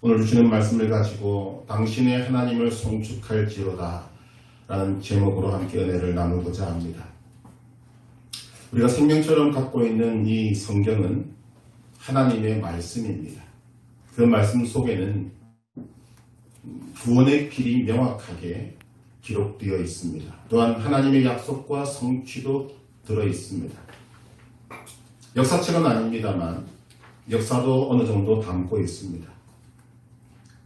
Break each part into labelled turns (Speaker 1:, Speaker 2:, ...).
Speaker 1: 오늘 주시는 말씀을 가지고 당신의 하나님을 송축할지로다 라는 제목으로 함께 은혜를 나누고자 합니다. 우리가 생명처럼 갖고 있는 이 성경은 하나님의 말씀입니다. 그 말씀 속에는 구원의 길이 명확하게 기록되어 있습니다. 또한 하나님의 약속과 성취도 들어 있습니다. 역사책은 아닙니다만 역사도 어느 정도 담고 있습니다.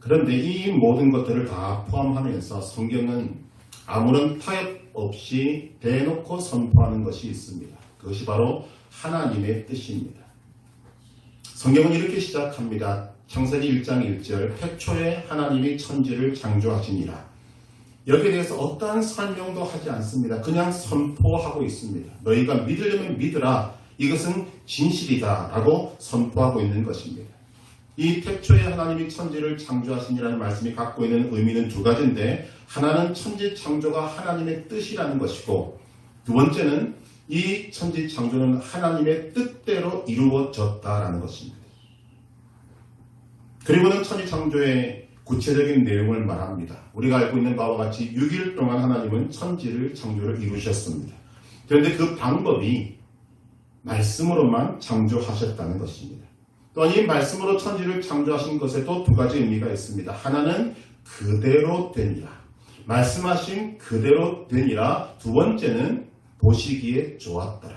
Speaker 1: 그런데 이 모든 것들을 다 포함하면서 성경은 아무런 타협 없이 대놓고 선포하는 것이 있습니다. 그것이 바로 하나님의 뜻입니다. 성경은 이렇게 시작합니다. 창세기 1장 1절 태초에 하나님이 천지를 창조하시니라. 이렇게 대해서 어떠한 설명도 하지 않습니다. 그냥 선포하고 있습니다. 너희가 믿으려면 믿으라. 이것은 진실이다 라고 선포하고 있는 것입니다. 이 태초에 하나님이 천지를 창조하시니라는 말씀이 갖고 있는 의미는 두 가지인데, 하나는 천지 창조가 하나님의 뜻이라는 것이고, 두 번째는 이 천지 창조는 하나님의 뜻대로 이루어졌다라는 것입니다. 그리고는 천지 창조의 구체적인 내용을 말합니다. 우리가 알고 있는 바와 같이 6일 동안 하나님은 천지를 창조를 이루셨습니다. 그런데 그 방법이 말씀으로만 창조하셨다는 것입니다. 또한 이 말씀으로 천지를 창조하신 것에도 두 가지 의미가 있습니다. 하나는 그대로 되니라. 말씀하신 그대로 되니라. 두 번째는 보시기에 좋았더라.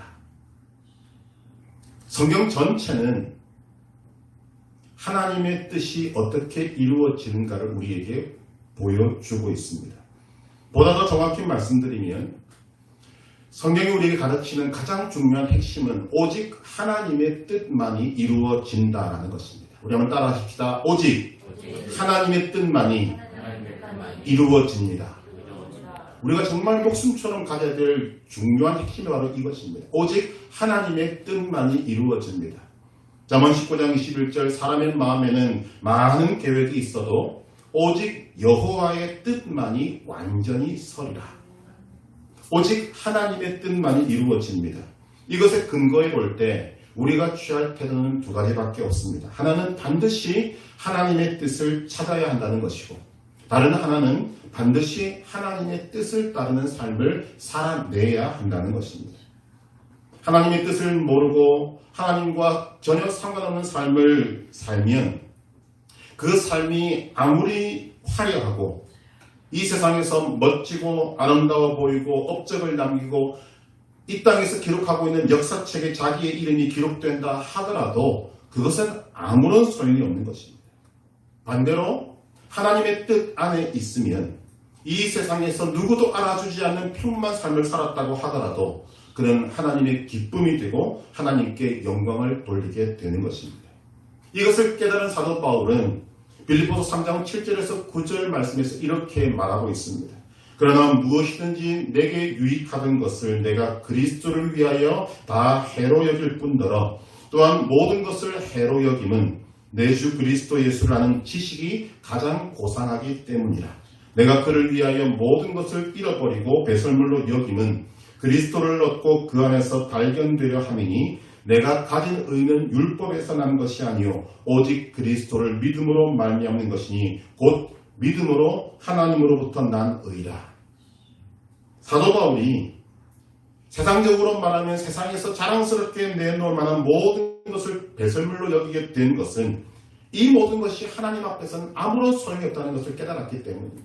Speaker 1: 성경 전체는 하나님의 뜻이 어떻게 이루어지는가를 우리에게 보여주고 있습니다. 보다 더 정확히 말씀드리면 성경이 우리에게 가르치는 가장 중요한 핵심은 오직 하나님의 뜻만이 이루어진다라는 것입니다. 우리 한번 따라 하십시다. 오직 하나님의 뜻만이 이루어집니다. 우리가 정말 목숨처럼 가져야 될 중요한 핵심이 바로 이것입니다. 오직 하나님의 뜻만이 이루어집니다. 잠언 19장 21절 사람의 마음에는 많은 계획이 있어도 오직 여호와의 뜻만이 완전히 서리라. 오직 하나님의 뜻만이 이루어집니다. 이것의 근거에 볼 때 우리가 취할 태도는 두 가지밖에 없습니다. 하나는 반드시 하나님의 뜻을 찾아야 한다는 것이고, 다른 하나는 반드시 하나님의 뜻을 따르는 삶을 살아내야 한다는 것입니다. 하나님의 뜻을 모르고 하나님과 전혀 상관없는 삶을 살면 그 삶이 아무리 화려하고 이 세상에서 멋지고 아름다워 보이고 업적을 남기고 이 땅에서 기록하고 있는 역사책에 자기의 이름이 기록된다 하더라도 그것은 아무런 소용이 없는 것입니다. 반대로 하나님의 뜻 안에 있으면 이 세상에서 누구도 알아주지 않는 평범한 삶을 살았다고 하더라도 그는 하나님의 기쁨이 되고 하나님께 영광을 돌리게 되는 것입니다. 이것을 깨달은 사도 바울은 빌립보서 3장 7절에서 9절 말씀에서 이렇게 말하고 있습니다. 그러나 무엇이든지 내게 유익하던 것을 내가 그리스도를 위하여 다 해로 여길 뿐더러 또한 모든 것을 해로 여김은 내 주 그리스도 예수를 아는 지식이 가장 고상하기 때문이라. 내가 그를 위하여 모든 것을 잃어버리고 배설물로 여김은 그리스도를 얻고 그 안에서 발견되려 함이니 내가 가진 의는 율법에서 난 것이 아니요 오직 그리스도를 믿음으로 말미암는 것이니 곧 믿음으로 하나님으로부터 난 의라. 사도 바울이 세상적으로 말하면 세상에서 자랑스럽게 내놓을 만한 모든 것을 배설물로 여기게 된 것은 이 모든 것이 하나님 앞에서는 아무런 소용이 없다는 것을 깨달았기 때문입니다.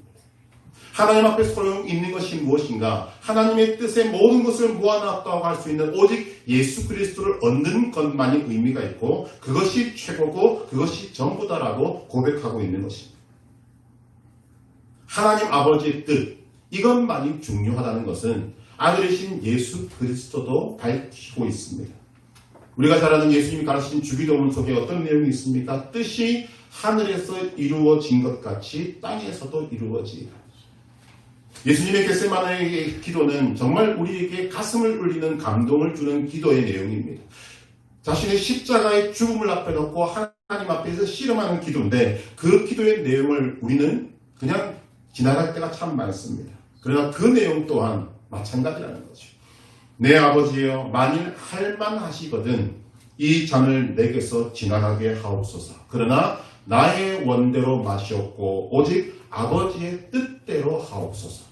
Speaker 1: 하나님 앞에 소용 있는 것이 무엇인가? 하나님의 뜻에 모든 것을 모아놨다고 할 수 있는 오직 예수 그리스도를 얻는 것만이 의미가 있고 그것이 최고고 그것이 전부다라고 고백하고 있는 것입니다. 하나님 아버지의 뜻, 이것만이 중요하다는 것은 아들이신 예수 그리스도도 밝히고 있습니다. 우리가 잘 아는 예수님이 가르치신 주기도문 속에 어떤 내용이 있습니까? 뜻이 하늘에서 이루어진 것 같이 땅에서도 이루어지리라. 예수님의 겟세마네의 기도는 정말 우리에게 가슴을 울리는 감동을 주는 기도의 내용입니다. 자신의 십자가의 죽음을 앞에 놓고 하나님 앞에서 씨름하는 기도인데 그 기도의 내용을 우리는 그냥 지나갈 때가 참 많습니다. 그러나 그 내용 또한 마찬가지라는 거죠. 내 아버지여 만일 할만하시거든 이 잔을 내게서 지나가게 하옵소서. 그러나 나의 원대로 마시옵고 오직 아버지의 뜻대로 하옵소서.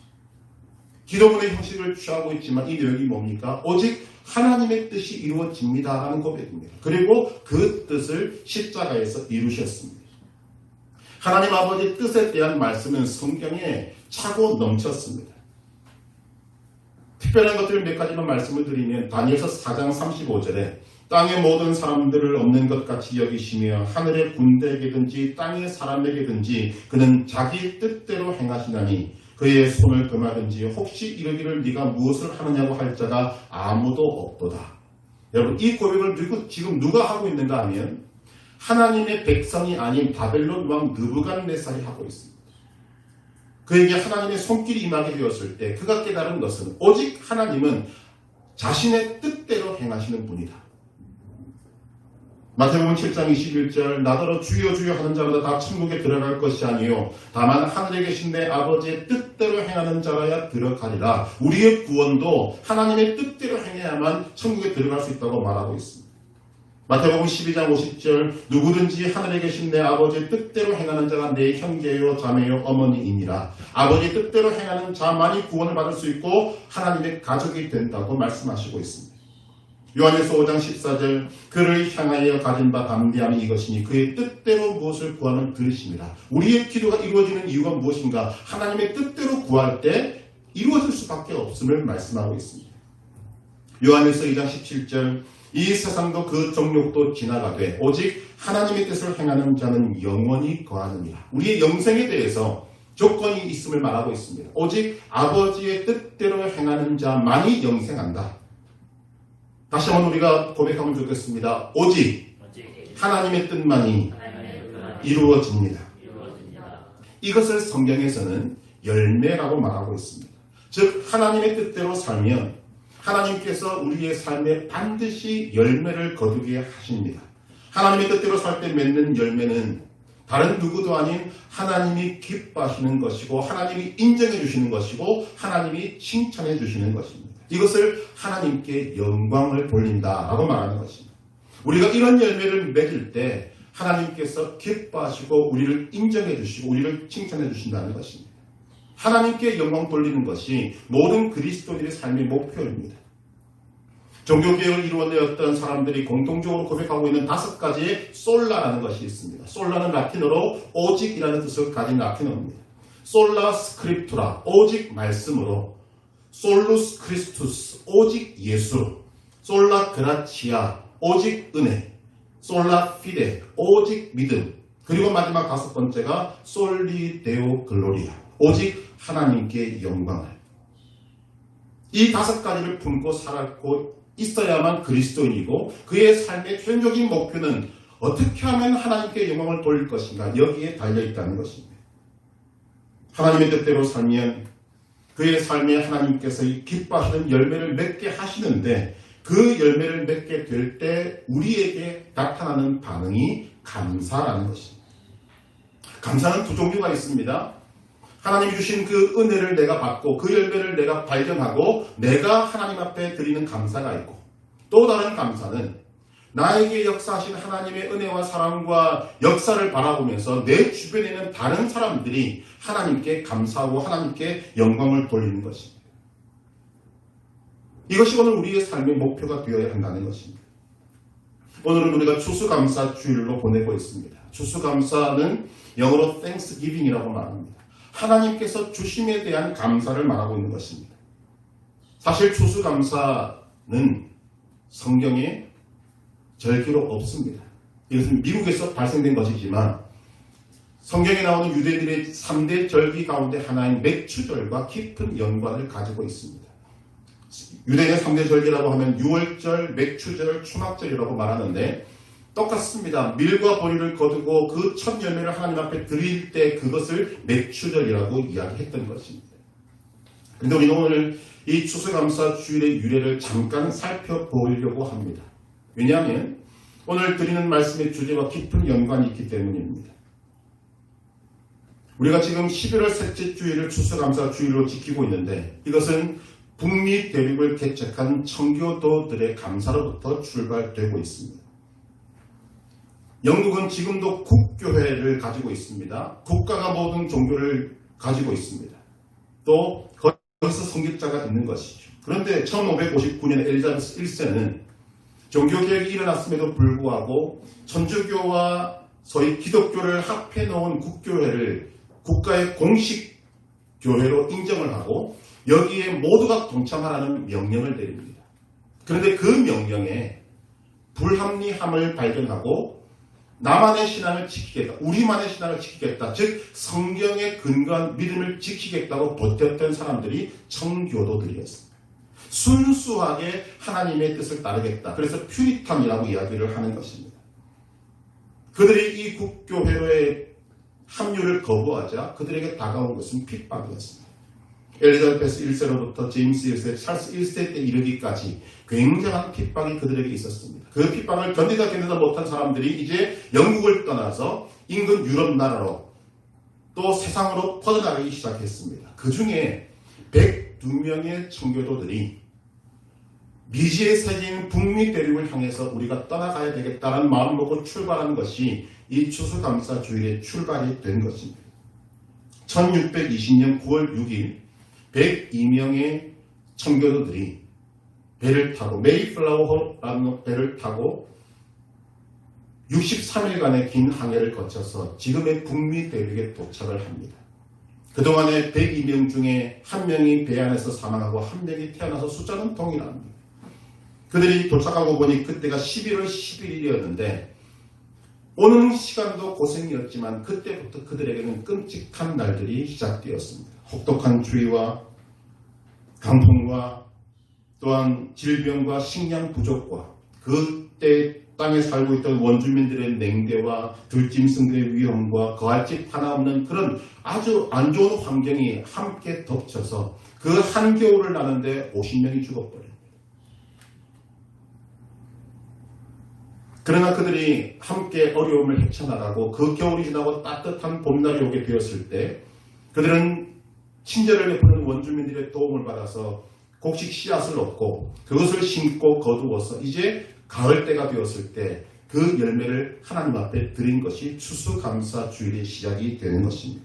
Speaker 1: 기도문의 형식을 취하고 있지만 이 내용이 뭡니까? 오직 하나님의 뜻이 이루어집니다라는 고백입니다. 그리고 그 뜻을 십자가에서 이루셨습니다. 하나님 아버지의 뜻에 대한 말씀은 성경에 차고 넘쳤습니다. 특별한 것들 몇 가지만 말씀을 드리면 다니엘서 4장 35절에 땅의 모든 사람들을 없는 것 같이 여기시며 하늘의 군대에게든지 땅의 사람에게든지 그는 자기 뜻대로 행하시나니 그의 손을 금하든지 혹시 이르기를 네가 무엇을 하느냐고 할 자가 아무도 없도다. 여러분 이 고백을 지금 누가 하고 있는가 하면 하나님의 백성이 아닌 바벨론 왕 느부갓네살이 하고 있습니다. 그에게 하나님의 손길이 임하게 되었을 때 그가 깨달은 것은 오직 하나님은 자신의 뜻대로 행하시는 분이다. 마태복음 7장 21절 나더러 주여 주여 하는 자마다 다 천국에 들어갈 것이 아니요 다만 하늘에 계신 내 아버지의 뜻대로 행하는 자라야 들어가리라. 우리의 구원도 하나님의 뜻대로 행해야만 천국에 들어갈 수 있다고 말하고 있습니다. 마태복음 12장 50절 누구든지 하늘에 계신 내 아버지의 뜻대로 행하는 자가 내 형제요 자매요 어머니이니라. 아버지의 뜻대로 행하는 자만이 구원을 받을 수 있고 하나님의 가족이 된다고 말씀하시고 있습니다. 요한일서 5장 14절 그를 향하여 가진 바 담대함이 이것이니 그의 뜻대로 무엇을 구하면 들으십니다. 우리의 기도가 이루어지는 이유가 무엇인가? 하나님의 뜻대로 구할 때 이루어질 수밖에 없음을 말씀하고 있습니다. 요한일서 2장 17절 이 세상도 그 정욕도 지나가되 오직 하나님의 뜻을 행하는 자는 영원히 거하느니라. 우리의 영생에 대해서 조건이 있음을 말하고 있습니다. 오직 아버지의 뜻대로 행하는 자만이 영생한다. 다시 한번 우리가 고백하면 좋겠습니다. 오직 하나님의 뜻만이 이루어집니다. 이것을 성경에서는 열매라고 말하고 있습니다. 즉 하나님의 뜻대로 살면 하나님께서 우리의 삶에 반드시 열매를 거두게 하십니다. 하나님의 뜻대로 살 때 맺는 열매는 다른 누구도 아닌 하나님이 기뻐하시는 것이고 하나님이 인정해 주시는 것이고 하나님이 칭찬해 주시는 것입니다. 이것을 하나님께 영광을 돌린다라고 말하는 것입니다. 우리가 이런 열매를 맺을 때 하나님께서 기뻐하시고 우리를 인정해 주시고 우리를 칭찬해 주신다는 것입니다. 하나님께 영광 돌리는 것이 모든 그리스도인의 삶의 목표입니다. 종교개혁을 이루어내었던 사람들이 공통적으로 고백하고 있는 5가지의 솔라라는 것이 있습니다. 솔라는 라틴어로 오직이라는 뜻을 가진 라틴어입니다. 솔라 스크립투라, 오직 말씀으로, 솔루스 크리스투스, 오직 예수, 솔라 그라치아, 오직 은혜, 솔라 피데, 오직 믿음, 그리고 마지막 5번째가 솔리 데오 글로리아, 오직 하나님께 영광을. 이 5가지를 품고 살았고 있어야만 그리스도인이고 그의 삶의 최종적인 목표는 어떻게 하면 하나님께 영광을 돌릴 것인가 여기에 달려있다는 것입니다. 하나님의 뜻대로 살면 그의 삶에 하나님께서 기뻐하시는 열매를 맺게 하시는데 그 열매를 맺게 될 때 우리에게 나타나는 반응이 감사라는 것입니다. 감사는 2종류가 있습니다. 하나님이 주신 그 은혜를 내가 받고 그 열매를 내가 발견하고 내가 하나님 앞에 드리는 감사가 있고 또 다른 감사는 나에게 역사하신 하나님의 은혜와 사랑과 역사를 바라보면서 내 주변에 있는 다른 사람들이 하나님께 감사하고 하나님께 영광을 돌리는 것입니다. 이것이 오늘 우리의 삶의 목표가 되어야 한다는 것입니다. 오늘은 우리가 추수감사 주일로 보내고 있습니다. 추수감사는 영어로 Thanksgiving이라고 말합니다. 하나님께서 주심에 대한 감사를 말하고 있는 것입니다. 사실 추수감사는 성경에 절기로 없습니다. 이것은 미국에서 발생된 것이지만 성경에 나오는 유대인들의 3대 절기 가운데 하나인 맥추절과 깊은 연관을 가지고 있습니다. 유대인의 3대 절기라고 하면 유월절, 맥추절, 초막절이라고 말하는데 똑같습니다. 밀과 보리를 거두고 그 첫 열매를 하나님 앞에 드릴 때 그것을 맥추절이라고 이야기했던 것입니다. 그런데 우리는 오늘 이 추수감사 주일의 유래를 잠깐 살펴보려고 합니다. 왜냐하면 오늘 드리는 말씀의 주제와 깊은 연관이 있기 때문입니다. 우리가 지금 11월 셋째 주일을 추수감사 주일로 지키고 있는데 이것은 북미 대륙을 개척한 청교도들의 감사로부터 출발되고 있습니다. 영국은 지금도 국교회를 가지고 있습니다. 국가가 모든 종교를 가지고 있습니다. 또 거기서 성직자가 있는 것이죠. 그런데 1559년 엘리자베스 1세는 종교개혁이 일어났음에도 불구하고 천주교와 소위 기독교를 합해 놓은 국교회를 국가의 공식 교회로 인정을 하고 여기에 모두가 동참하라는 명령을 내립니다. 그런데 그 명령에 불합리함을 발견하고 나만의 신앙을 지키겠다, 우리만의 신앙을 지키겠다, 즉 성경에 근거한 믿음을 지키겠다고 버텼던 사람들이 청교도들이었습니다. 순수하게 하나님의 뜻을 따르겠다. 그래서 퓨리탄이라고 이야기를 하는 것입니다. 그들이 이 국교회로의 합류를 거부하자 그들에게 다가온 것은 핍박이었습니다. 엘리자베스 1세로부터 제임스 1세, 찰스 1세 때 이르기까지 굉장한 핍박이 그들에게 있었습니다. 그 핍박을 견디다 못한 사람들이 이제 영국을 떠나서 인근 유럽 나라로 또 세상으로 퍼져나가기 시작했습니다. 그 중에 102명의 청교도들이 미지의 세계인 북미 대륙을 향해서 우리가 떠나가야 되겠다는 마음을 먹고 출발한 것이 이 추수감사주일의 출발이 된 것입니다. 1620년 9월 6일 102명의 청교도들이 배를 타고 메이플라워라는 배를 타고 63일간의 긴 항해를 거쳐서 지금의 북미 대륙에 도착을 합니다. 그동안에 102명 중에 한 명이 배 안에서 사망하고 한 명이 태어나서 숫자는 동일합니다. 그들이 도착하고 보니 그때가 11월 11일이었는데 오는 시간도 고생이었지만 그때부터 그들에게는 끔찍한 날들이 시작되었습니다. 혹독한 추위와 강풍과 또한 질병과 식량 부족과 그때 땅에 살고 있던 원주민들의 냉대와 들짐승들의 위험과 거할 집 하나 없는 그런 아주 안 좋은 환경이 함께 덮쳐서 그 한겨울을 나는데 50명이 죽어버립니다. 그러나 그들이 함께 어려움을 헤쳐나가고 그 겨울이 지나고 따뜻한 봄날이 오게 되었을 때 그들은 친절을 베푸는 원주민들의 도움을 받아서 곡식 씨앗을 얻고 그것을 심고 거두어서 이제 가을 때가 되었을 때 그 열매를 하나님 앞에 드린 것이 추수감사주일의 시작이 되는 것입니다.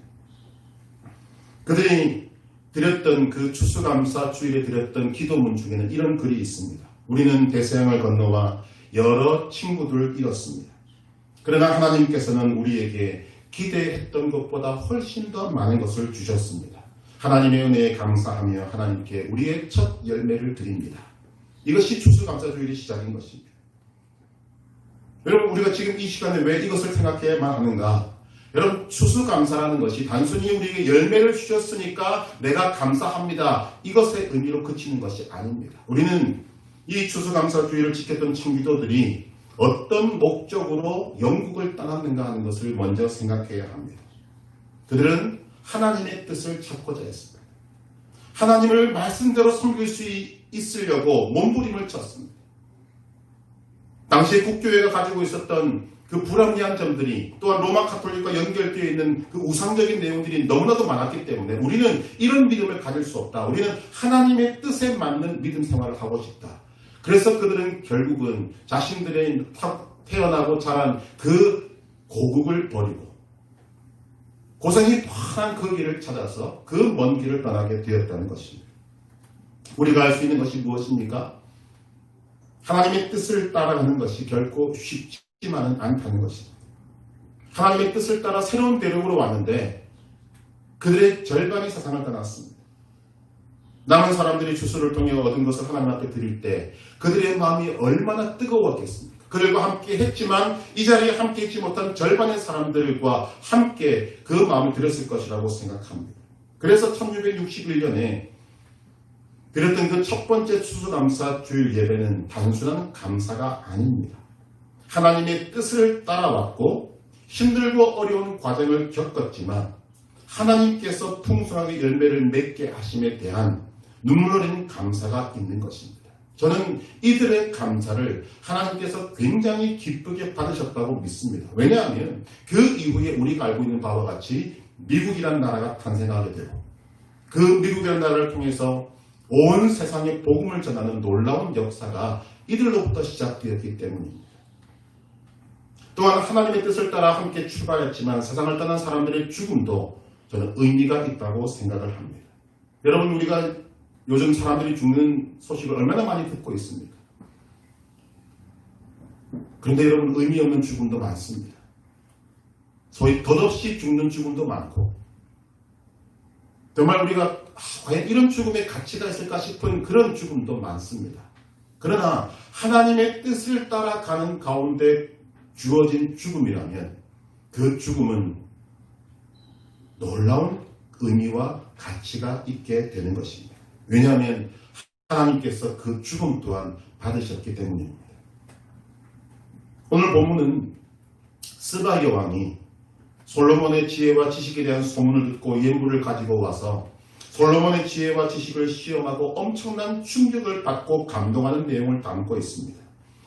Speaker 1: 그들이 드렸던 그 추수감사주일에 드렸던 기도문 중에는 이런 글이 있습니다. 우리는 대서양을 건너와 여러 친구들을 잃었습니다. 그러나 하나님께서는 우리에게 기대했던 것보다 훨씬 더 많은 것을 주셨습니다. 하나님의 은혜에 감사하며 하나님께 우리의 첫 열매를 드립니다. 이것이 추수감사주일의 시작인 것입니다. 여러분, 우리가 지금 이 시간에 왜 이것을 생각해야만 하는가? 여러분, 추수감사라는 것이 단순히 우리에게 열매를 주셨으니까 내가 감사합니다, 이것의 의미로 그치는 것이 아닙니다. 우리는 이 추수감사주일을 지켰던 청교도들이 어떤 목적으로 영국을 떠났는가 하는 것을 먼저 생각해야 합니다. 그들은 하나님의 뜻을 찾고자 했습니다. 하나님을 말씀대로 섬길 수 있으려고 몸부림을 쳤습니다. 당시 국교회가 가지고 있었던 그 불합리한 점들이 또한 로마 카톨릭과 연결되어 있는 그 우상적인 내용들이 너무나도 많았기 때문에 우리는 이런 믿음을 가질 수 없다. 우리는 하나님의 뜻에 맞는 믿음 생활을 하고 싶다. 그래서 그들은 결국은 자신들의 태어나고 자란 그 고국을 버리고 고생이 많은 그 길을 찾아서 그 먼 길을 떠나게 되었다는 것입니다. 우리가 할 수 있는 것이 무엇입니까? 하나님의 뜻을 따라가는 것이 결코 쉽지만은 않다는 것입니다. 하나님의 뜻을 따라 새로운 대륙으로 왔는데 그들의 절반이 세상을 떠났습니다. 남은 사람들이 주수를 통해 얻은 것을 하나님 앞에 드릴 때 그들의 마음이 얼마나 뜨거웠겠습니까? 그들과 함께 했지만 이 자리에 함께 있지 못한 절반의 사람들과 함께 그 마음을 드렸을 것이라고 생각합니다. 그래서 1661년에 드렸던 그 첫 번째 추수감사주일 예배는 단순한 감사가 아닙니다. 하나님의 뜻을 따라왔고 힘들고 어려운 과정을 겪었지만 하나님께서 풍성하게 열매를 맺게 하심에 대한 눈물 흘리는 감사가 있는 것입니다. 저는 이들의 감사를 하나님께서 굉장히 기쁘게 받으셨다고 믿습니다. 왜냐하면 그 이후에 우리가 알고 있는 바와 같이 미국이라는 나라가 탄생하게 되고 그 미국이라는 나라를 통해서 온 세상에 복음을 전하는 놀라운 역사가 이들로부터 시작되었기 때문입니다. 또한 하나님의 뜻을 따라 함께 출발했지만 세상을 떠난 사람들의 죽음도 저는 의미가 있다고 생각을 합니다. 여러분, 우리가 요즘 사람들이 죽는 소식을 얼마나 많이 듣고 있습니까? 그런데 여러분, 의미 없는 죽음도 많습니다. 소위 덧없이 죽는 죽음도 많고, 정말 우리가 과연 이런 죽음에 가치가 있을까 싶은 그런 죽음도 많습니다. 그러나 하나님의 뜻을 따라가는 가운데 주어진 죽음이라면 그 죽음은 놀라운 의미와 가치가 있게 되는 것입니다. 왜냐하면 하나님께서 그 죽음 또한 받으셨기 때문입니다. 오늘 본문은 스바 여왕이 솔로몬의 지혜와 지식에 대한 소문을 듣고 예물을 가지고 와서 솔로몬의 지혜와 지식을 시험하고 엄청난 충격을 받고 감동하는 내용을 담고 있습니다.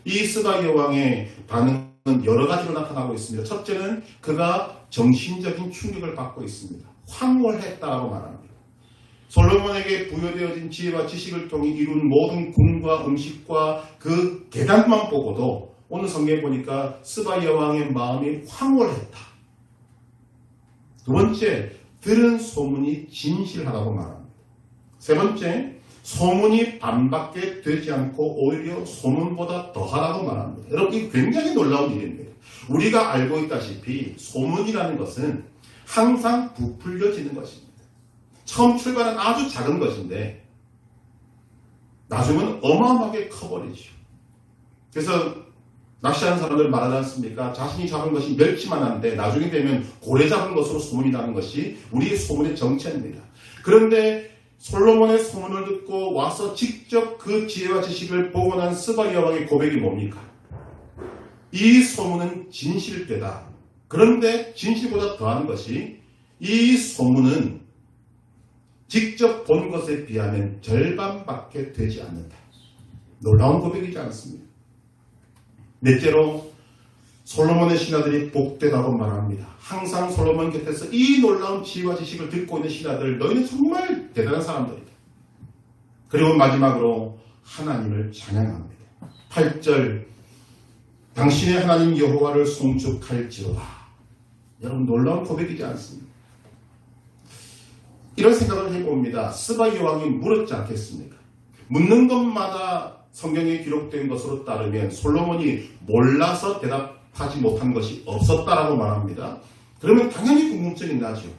Speaker 1: 이 스바 여왕의 반응은 여러 가지로 나타나고 있습니다. 첫째는 그가 정신적인 충격을 받고 있습니다. 황홀했다라고 말합니다. 솔로몬에게 부여되어진 지혜와 지식을 통해 이룬 모든 궁과 음식과 그 계단만 보고도 오늘 성경에 보니까 스바 여왕의 마음이 황홀했다. 두 번째, 들은 소문이 진실하다고 말합니다. 세 번째, 소문이 반밖에 되지 않고 오히려 소문보다 더하다고 말합니다. 여러분, 이게 굉장히 놀라운 일입니다. 우리가 알고 있다시피 소문이라는 것은 항상 부풀려지는 것입니다. 처음 출발은 아주 작은 것인데 나중은 어마어마하게 커버리죠. 그래서 낚시하는 사람들 말하지 않습니까? 자신이 잡은 것이 멸치만 한데 나중에 되면 고래 잡은 것으로 소문이 나는 것이 우리의 소문의 정체입니다. 그런데 솔로몬의 소문을 듣고 와서 직접 그 지혜와 지식을 보고 난 스바 여왕의 고백이 뭡니까? 이 소문은 진실되다. 그런데 진실보다 더한 것이 이 소문은 직접 본 것에 비하면 절반밖에 되지 않는다. 놀라운 고백이지 않습니까? 넷째로 솔로몬의 신하들이 복되다고 말합니다. 항상 솔로몬 곁에서 이 놀라운 지혜와 지식을 듣고 있는 신하들, 너희는 정말 대단한 사람들이다. 그리고 마지막으로 하나님을 찬양합니다. 8절, 당신의 하나님 여호와를 송축할지어다. 여러분, 놀라운 고백이지 않습니까? 이런 생각을 해봅니다. 스바 여왕이 물었지 않겠습니까? 묻는 것마다 성경에 기록된 것으로 따르면 솔로몬이 몰라서 대답하지 못한 것이 없었다라고 말합니다. 그러면 당연히 궁금증이 나죠.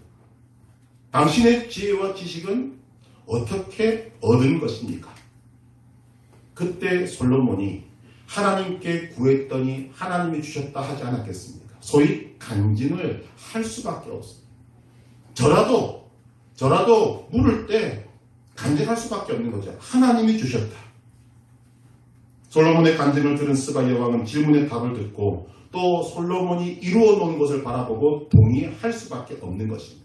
Speaker 1: 당신의 지혜와 지식은 어떻게 얻은 것입니까? 그때 솔로몬이 하나님께 구했더니 하나님이 주셨다 하지 않았겠습니까? 소위 간증을 할 수밖에 없습니다. 저라도 물을 때 간증할 수밖에 없는 거죠. 하나님이 주셨다. 솔로몬의 간증을 들은 스바 여왕은 질문의 답을 듣고 또 솔로몬이 이루어 놓은 것을 바라보고 동의할 수밖에 없는 것입니다.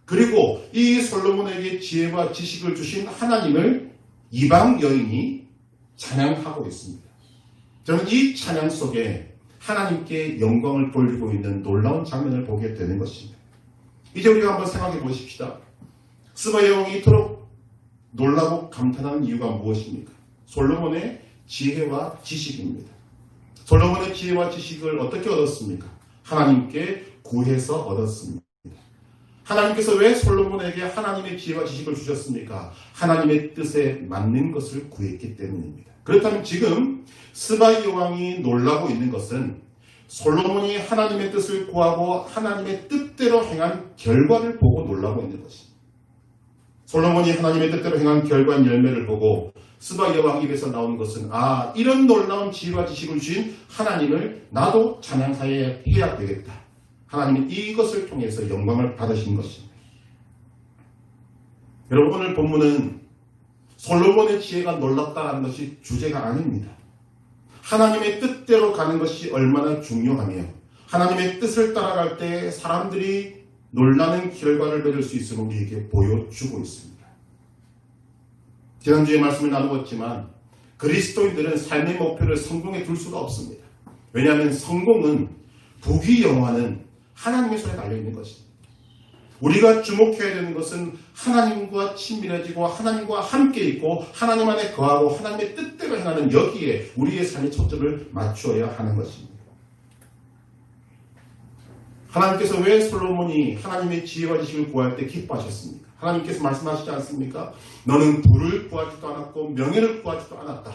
Speaker 1: 그리고 이 솔로몬에게 지혜와 지식을 주신 하나님을 이방 여인이 찬양하고 있습니다. 저는 이 찬양 속에 하나님께 영광을 돌리고 있는 놀라운 장면을 보게 되는 것입니다. 이제 우리가 한번 생각해 보십시다. 스바 여왕이 이토록 놀라고 감탄하는 이유가 무엇입니까? 솔로몬의 지혜와 지식입니다. 솔로몬의 지혜와 지식을 어떻게 얻었습니까? 하나님께 구해서 얻었습니다. 하나님께서 왜 솔로몬에게 하나님의 지혜와 지식을 주셨습니까? 하나님의 뜻에 맞는 것을 구했기 때문입니다. 그렇다면 지금 스바 여왕이 놀라고 있는 것은 솔로몬이 하나님의 뜻을 구하고 하나님의 뜻대로 행한 결과를 보고 놀라고 있는 것입니다. 솔로몬이 하나님의 뜻대로 행한 결과인 열매를 보고 스바 여왕 입에서 나오는 것은 이런 놀라운 지혜와 지식을 주신 하나님을 나도 찬양해야 되겠다. 하나님은 이것을 통해서 영광을 받으신 것입니다. 여러분, 오늘 본문은 솔로몬의 지혜가 놀랍다는 것이 주제가 아닙니다. 하나님의 뜻대로 가는 것이 얼마나 중요하며 하나님의 뜻을 따라갈 때 사람들이 놀라는 결과를 맺을 수 있음을 우리에게 보여주고 있습니다. 지난주에 말씀을 나누었지만 그리스도인들은 삶의 목표를 성공에 둘 수가 없습니다. 왜냐하면 성공은 부귀영화는 하나님의 손에 달려있는 것입니다. 우리가 주목해야 되는 것은 하나님과 친밀해지고 하나님과 함께 있고 하나님 안에 거하고 하나님의 뜻대로 행하는 여기에 우리의 삶의 초점을 맞추어야 하는 것입니다. 하나님께서 왜 솔로몬이 하나님의 지혜와 지식을 구할 때 기뻐하셨습니까? 하나님께서 말씀하시지 않습니까? 너는 부를 구하지도 않았고 명예를 구하지도 않았다.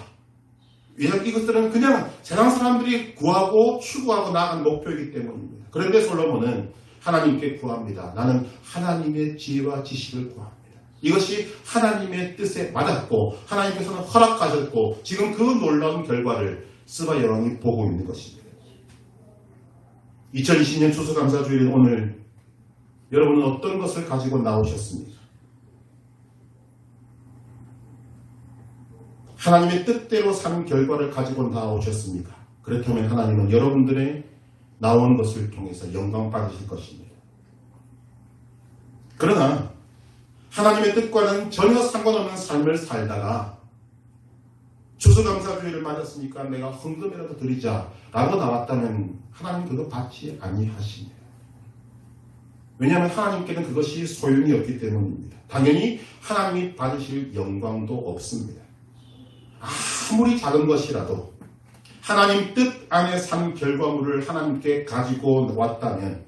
Speaker 1: 왜냐하면 이것들은 그냥 세상 사람들이 구하고 추구하고 나아간 목표이기 때문입니다. 그런데 솔로몬은 하나님께 구합니다. 나는 하나님의 지혜와 지식을 구합니다. 이것이 하나님의 뜻에 맞았고 하나님께서는 허락하셨고 지금 그 놀라운 결과를 스바 여왕이 보고 있는 것입니다. 2020년 추수감사주일인 오늘 여러분은 어떤 것을 가지고 나오셨습니까? 하나님의 뜻대로 사는 결과를 가지고 나오셨습니까? 그렇다면 하나님은 여러분들의 나오는 것을 통해서 영광 받으실 것입니다. 그러나 하나님의 뜻과는 전혀 상관없는 삶을 살다가 추수감사주일을 맞았으니까 내가 헌금이라도 드리자 라고 나왔다면 하나님 그거 받지 아니하십니다. 왜냐하면 하나님께는 그것이 소용이 없기 때문입니다. 당연히 하나님이 받으실 영광도 없습니다. 아무리 작은 것이라도 하나님 뜻 안에 산 결과물을 하나님께 가지고 왔다면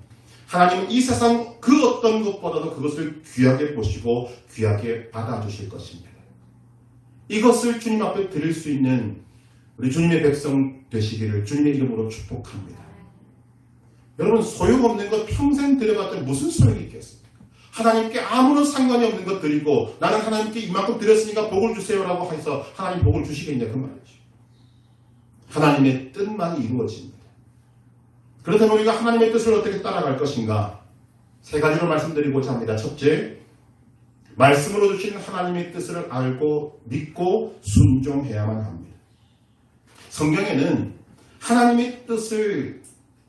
Speaker 1: 하나님은 이 세상 그 어떤 것보다도 그것을 귀하게 보시고 귀하게 받아주실 것입니다. 이것을 주님 앞에 드릴 수 있는 우리 주님의 백성 되시기를 주님의 이름으로 축복합니다. 여러분 소용없는 것 평생 드려봤자 무슨 소용이 있겠습니까? 하나님께 아무런 상관이 없는 것 드리고 나는 하나님께 이만큼 드렸으니까 복을 주세요라고 해서 하나님 복을 주시겠냐 그 말이죠. 하나님의 뜻만이 이루어집니다. 그렇다면 우리가 하나님의 뜻을 어떻게 따라갈 것인가? 세 가지로 말씀드리고자 합니다. 첫째, 말씀으로 주신 하나님의 뜻을 알고 믿고 순종해야만 합니다. 성경에는 하나님의 뜻을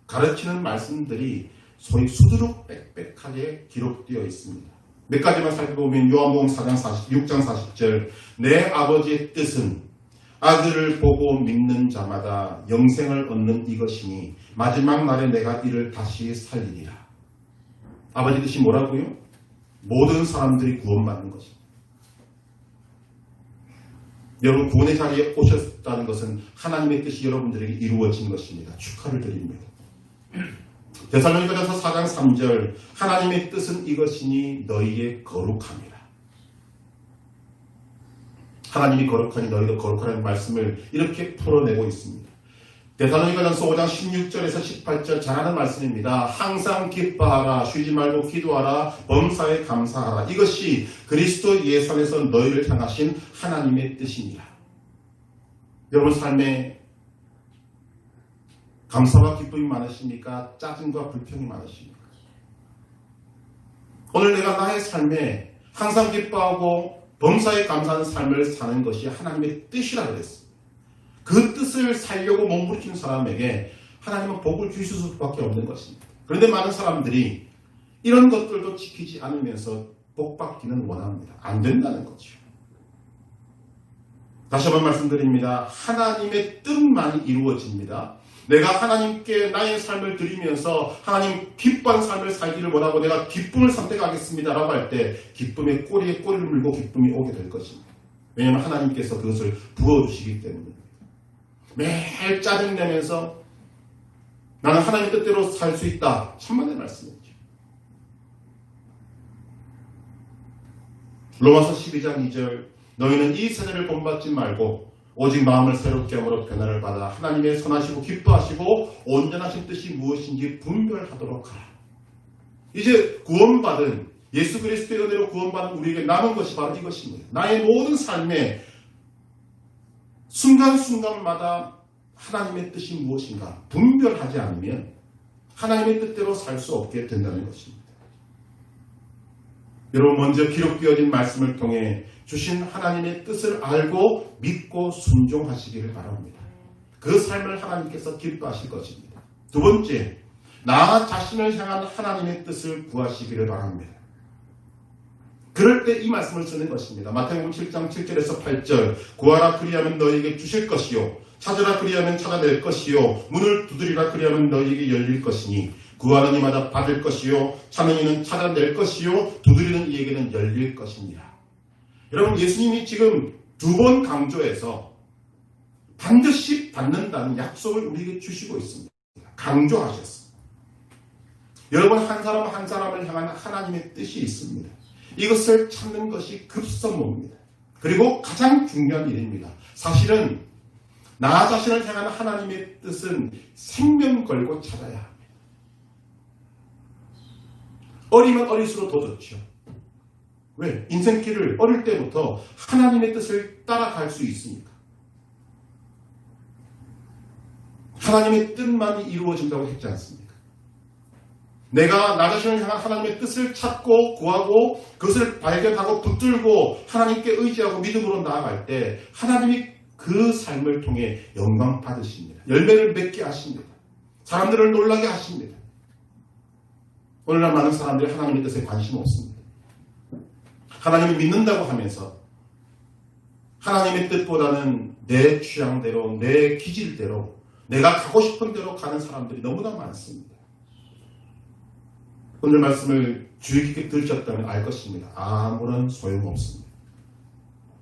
Speaker 1: 가르치는 말씀들이 소위 수두룩 빽빽하게 기록되어 있습니다. 몇 가지만 살펴보면 요한복음 6장 40절 내 아버지의 뜻은 아들을 보고 믿는 자마다 영생을 얻는 이것이니 마지막 날에 내가 이를 다시 살리리라. 아버지 뜻이 뭐라고요? 모든 사람들이 구원받는 것입니다. 여러분 구원의 자리에 오셨다는 것은 하나님의 뜻이 여러분들에게 이루어진 것입니다. 축하를 드립니다. 데살로니가전서 4장 3절 하나님의 뜻은 이것이니 너희의 거룩함이라. 하나님이 거룩하니 너희도 거룩하라는 말씀을 이렇게 풀어내고 있습니다. 데살로니가전서 5장 16절에서 18절 잘하는 말씀입니다. 항상 기뻐하라, 쉬지 말고 기도하라, 범사에 감사하라. 이것이 그리스도 예수 안에서 너희를 향하신 하나님의 뜻이니라. 여러분 삶에 감사와 기쁨이 많으십니까? 짜증과 불평이 많으십니까? 오늘 내가 나의 삶에 항상 기뻐하고 범사에 감사하는 삶을 사는 것이 하나님의 뜻이라고 그랬습니다. 그 뜻을 살려고 몸부림치는 사람에게 하나님은 복을 주실 수밖에 없는 것입니다. 그런데 많은 사람들이 이런 것들도 지키지 않으면서 복 받기는 원합니다. 안 된다는 거죠. 다시 한번 말씀드립니다. 하나님의 뜻만이 이루어집니다. 내가 하나님께 나의 삶을 드리면서 하나님 기뻐하는 삶을 살기를 원하고 내가 기쁨을 선택하겠습니다 라고 할 때 기쁨의 꼬리에 꼬리를 물고 기쁨이 오게 될 것입니다. 왜냐하면 하나님께서 그것을 부어주시기 때문입니다. 매일 짜증내면서 나는 하나님 뜻대로 살 수 있다. 천만의 말씀이죠. 로마서 12장 2절 너희는 이 세대를 본받지 말고 오직 마음을 새롭게 함으로 변화를 받아 하나님의 선하시고 기뻐하시고 온전하신 뜻이 무엇인지 분별하도록 하라. 이제 구원받은 예수 그리스도의 은혜로 구원받은 우리에게 남은 것이 바로 이것입니다. 나의 모든 삶에 순간순간마다 하나님의 뜻이 무엇인가 분별하지 않으면 하나님의 뜻대로 살 수 없게 된다는 것입니다. 여러분 먼저 기록되어진 말씀을 통해 주신 하나님의 뜻을 알고 믿고 순종하시기를 바랍니다. 그 삶을 하나님께서 기뻐하실 것입니다. 두 번째, 나 자신을 향한 하나님의 뜻을 구하시기를 바랍니다. 그럴 때 이 말씀을 쓰는 것입니다. 마태복음 7장 7절에서 8절 구하라 그리하면 너희에게 주실 것이요 찾으라 그리하면 찾아낼 것이요 문을 두드리라 그리하면 너희에게 열릴 것이니 구하는 이마다 받을 것이요 찾는 이는 찾아낼 것이요 두드리는 이에게는 열릴 것이니라. 여러분 예수님이 지금 두 번 강조해서 반드시 받는다는 약속을 우리에게 주시고 있습니다. 강조하셨습니다. 여러분 한 사람 한 사람을 향한 하나님의 뜻이 있습니다. 이것을 찾는 것이 급선무입니다. 그리고 가장 중요한 일입니다. 사실은 나 자신을 향한 하나님의 뜻은 생명 걸고 찾아야 합니다. 어리면 어릴수록 더 좋죠. 왜? 인생길을 어릴 때부터 하나님의 뜻을 따라갈 수 있으니까. 하나님의 뜻만이 이루어진다고 했지 않습니까? 내가 나 자신을 향한 하나님의 뜻을 찾고 구하고 그것을 발견하고 붙들고 하나님께 의지하고 믿음으로 나아갈 때 하나님이 그 삶을 통해 영광 받으십니다. 열매를 맺게 하십니다. 사람들을 놀라게 하십니다. 오늘날 많은 사람들이 하나님의 뜻에 관심 없습니다. 하나님을 믿는다고 하면서 하나님의 뜻보다는 내 취향대로 내 기질대로 내가 가고 싶은 대로 가는 사람들이 너무나 많습니다. 오늘 말씀을 주의 깊게 들으셨다면 알 것입니다. 아무런 소용없습니다.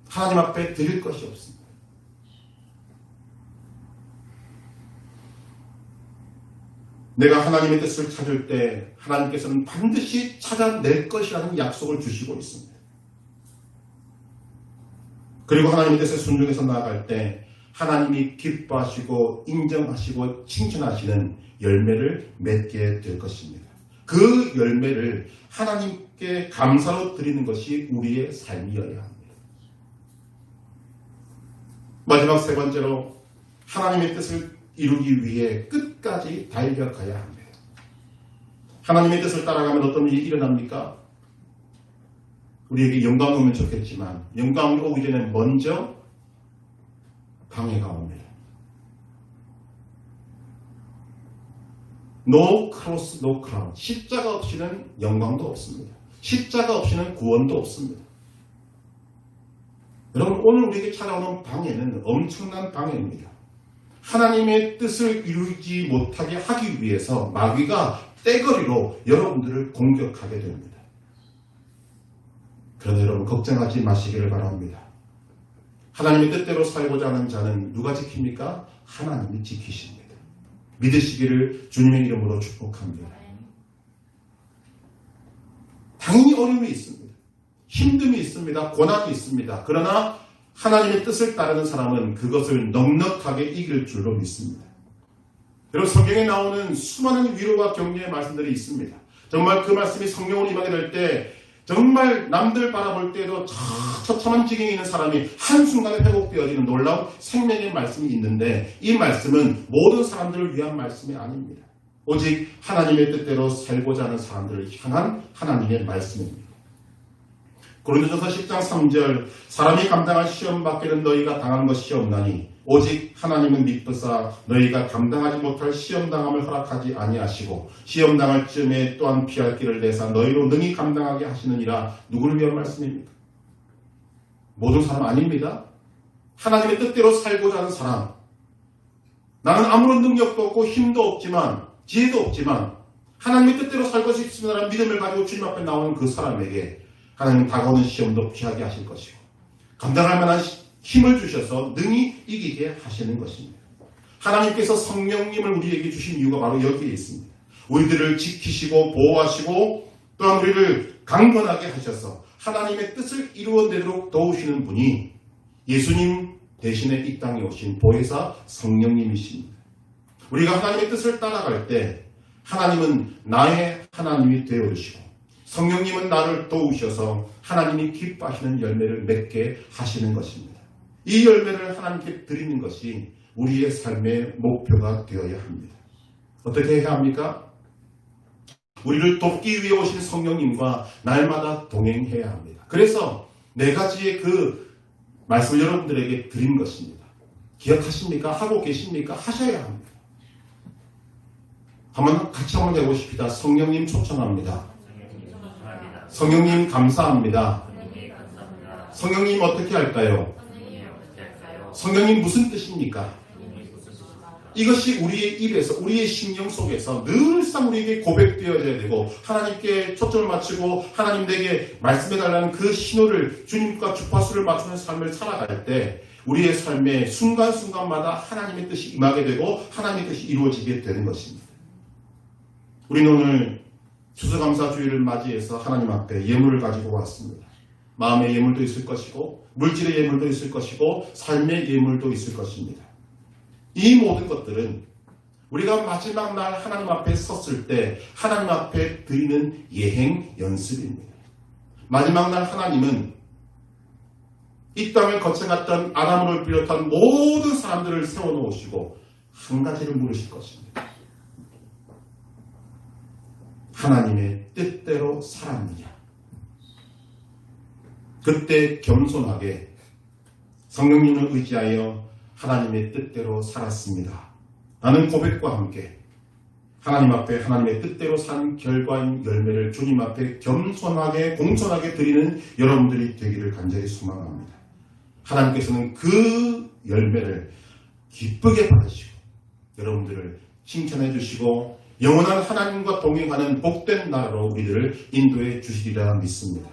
Speaker 1: 하나님 앞에 드릴 것이 없습니다. 내가 하나님의 뜻을 찾을 때 하나님께서는 반드시 찾아낼 것이라는 약속을 주시고 있습니다. 그리고 하나님의 뜻에 순종해서 나아갈 때 하나님이 기뻐하시고 인정하시고 칭찬하시는 열매를 맺게 될 것입니다. 그 열매를 하나님께 감사로 드리는 것이 우리의 삶이어야 합니다. 마지막 세 번째로 하나님의 뜻을 이루기 위해 끝까지 달려가야 합니다. 하나님의 뜻을 따라가면 어떤 일이 일어납니까? 우리에게 영광이 오면 좋겠지만 영광이 오기 전에 먼저 방해가 옵니다. No cross, no crown. 십자가 없이는 영광도 없습니다. 십자가 없이는 구원도 없습니다. 여러분 오늘 우리에게 찾아오는 방해는 엄청난 방해입니다. 하나님의 뜻을 이루지 못하게 하기 위해서 마귀가 떼거리로 여러분들을 공격하게 됩니다. 그러나 여러분 걱정하지 마시기를 바랍니다. 하나님의 뜻대로 살고자 하는 자는 누가 지킵니까? 하나님이 지키십니다. 믿으시기를 주님의 이름으로 축복합니다. 당연히 어려움이 있습니다. 힘듦이 있습니다. 고난이 있습니다. 그러나 하나님의 뜻을 따르는 사람은 그것을 넉넉하게 이길 줄로 믿습니다. 여러분 성경에 나오는 수많은 위로와 격려의 말씀들이 있습니다. 정말 그 말씀이 성령으로 임하게 될 때 정말 남들 바라볼 때도 처참한 지경에 있는 사람이 한순간에 회복되어지는 놀라운 생명의 말씀이 있는데 이 말씀은 모든 사람들을 위한 말씀이 아닙니다. 오직 하나님의 뜻대로 살고자 하는 사람들을 향한 하나님의 말씀입니다. 고린도전서 10장 3절 사람이 감당할 시험 밖에는 너희가 당한 것이 없나니 오직 하나님은 미쁘사 너희가 감당하지 못할 시험당함을 허락하지 아니하시고 시험당할 즈음에 또한 피할 길을 내사 너희로 능히 감당하게 하시느니라. 누구를 위한 말씀입니까? 모든 사람 아닙니다. 하나님의 뜻대로 살고자 하는 사람. 나는 아무런 능력도 없고 힘도 없지만 지혜도 없지만 하나님의 뜻대로 살고 싶습니다라는 믿음을 가지고 주님 앞에 나오는 그 사람에게 하나님은 다가오는 시험도 피하게 하실 것이고 감당할 만한 힘을 주셔서 능히 이기게 하시는 것입니다. 하나님께서 성령님을 우리에게 주신 이유가 바로 여기에 있습니다. 우리들을 지키시고 보호하시고 또한 우리를 강건하게 하셔서 하나님의 뜻을 이루어내도록 도우시는 분이 예수님 대신에 이 땅에 오신 보혜사 성령님이십니다. 우리가 하나님의 뜻을 따라갈 때 하나님은 나의 하나님이 되어주시고 성령님은 나를 도우셔서 하나님이 기뻐하시는 열매를 맺게 하시는 것입니다. 이 열매를 하나님께 드리는 것이 우리의 삶의 목표가 되어야 합니다. 어떻게 해야 합니까? 우리를 돕기 위해 오신 성령님과 날마다 동행해야 합니다. 그래서 네 가지의 그 말씀을 여러분들에게 드린 것입니다. 기억하십니까? 하고 계십니까? 하셔야 합니다. 같이 한번 해보십시다. 성령님 초청합니다. 성령님 감사합니다. 성령님 어떻게 할까요? 성령님 무슨 뜻입니까? 이것이 우리의 입에서 우리의 심령 속에서 늘상 우리에게 고백되어야 되고 하나님께 초점을 맞추고 하나님 내게 말씀해달라는 그 신호를 주님과 주파수를 맞추는 삶을 살아갈 때 우리의 삶의 순간순간마다 하나님의 뜻이 임하게 되고 하나님의 뜻이 이루어지게 되는 것입니다. 우리는 오늘 추수감사주의를 맞이해서 하나님 앞에 예물을 가지고 왔습니다. 마음의 예물도 있을 것이고 물질의 예물도 있을 것이고 삶의 예물도 있을 것입니다. 이 모든 것들은 우리가 마지막 날 하나님 앞에 섰을 때 하나님 앞에 드리는 예행 연습입니다. 마지막 날 하나님은 이 땅을 거쳐갔던 아담을 비롯한 모든 사람들을 세워놓으시고 한 가지를 물으실 것입니다. 하나님의 뜻대로 살았느냐? 그때 겸손하게 성령님을 의지하여 하나님의 뜻대로 살았습니다. 라는 고백과 함께 하나님 앞에 하나님의 뜻대로 산 결과인 열매를 주님 앞에 겸손하게 공손하게 드리는 여러분들이 되기를 간절히 소망합니다. 하나님께서는 그 열매를 기쁘게 받으시고 여러분들을 칭찬해 주시고 영원한 하나님과 동행하는 복된 나라로 우리들을 인도해 주시리라 믿습니다.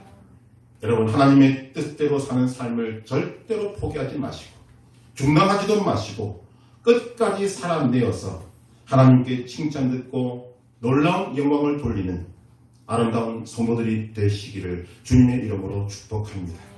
Speaker 1: 여러분, 하나님의 뜻대로 사는 삶을 절대로 포기하지 마시고 중단하지도 마시고 끝까지 살아내어서 하나님께 칭찬 듣고 놀라운 영광을 돌리는 아름다운 성도들이 되시기를 주님의 이름으로 축복합니다.